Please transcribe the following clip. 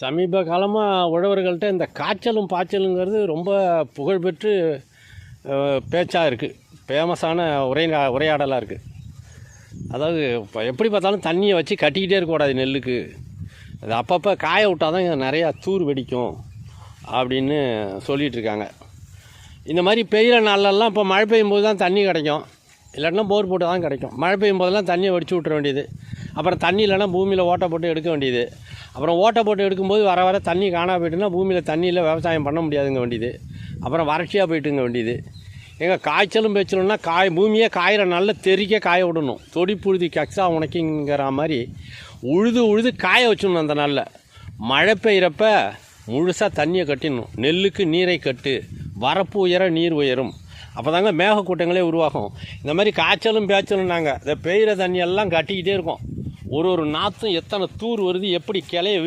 சமீப காலமாக உழவர்கள்ட்ட இந்த காய்ச்சலும் பாய்ச்சலுங்கிறது ரொம்ப புகழ்பெற்று பேச்சாக இருக்குது. ஃபேமஸான உரையாடலாக இருக்குது. அதாவது இப்போ எப்படி பார்த்தாலும் தண்ணியை வச்சு கட்டிக்கிட்டே இருக்கக்கூடாது நெல்லுக்கு. அது அப்பப்போ காய விட்டால் தான் நிறையா தூர் வெடிக்கும் அப்படின்னு சொல்லிகிட்ருக்காங்க. இந்த மாதிரி பெய்கிற நாளெல்லாம் இப்போ மழை பெய்யும் போது தான் தண்ணி கிடைக்கும், இல்லைன்னா போர் போட்டு தான் கிடைக்கும். மழை பெய்யும் போதெல்லாம் தண்ணியை வடித்து விட்டுற வேண்டியது. அப்புறம் தண்ணி இல்லைன்னா பூமியில் ஓட்டை போட்டு எடுக்க வேண்டியது. அப்புறம் ஓட்டை போட்டு எடுக்கும்போது வர வர தண்ணி காணா போய்ட்டுன்னா பூமியில் தண்ணியில் விவசாயம் பண்ண முடியாதுங்க வேண்டியது. அப்புறம் வறட்சியாக போய்ட்டுங்க வேண்டியது. எங்கள் காய்ச்சலும் பேச்சலும்னா பூமியே காயிற நாளில் தெறிக்க காய விடணும். தொடி புழுதி கக்ஸா உனக்குங்கிற மாதிரி உழுது காய வச்சிடணும். அந்த நாளில் மழை பெய்கிறப்ப முழுசாக தண்ணியை கட்டிடணும். நெல்லுக்கு நீரை கட்டு, வரப்பு உயர நீர் உயரும். அப்போ தாங்க மேகக்கூட்டங்களே உருவாகும். இந்த மாதிரி காய்ச்சலும் பேச்சலும் நாங்கள் இந்த பெய்கிற தண்ணியெல்லாம் கட்டிக்கிட்டே இருக்கோம். ஒரு நாற்றும் எத்தனை தூர் வருது, எப்படி கிளைய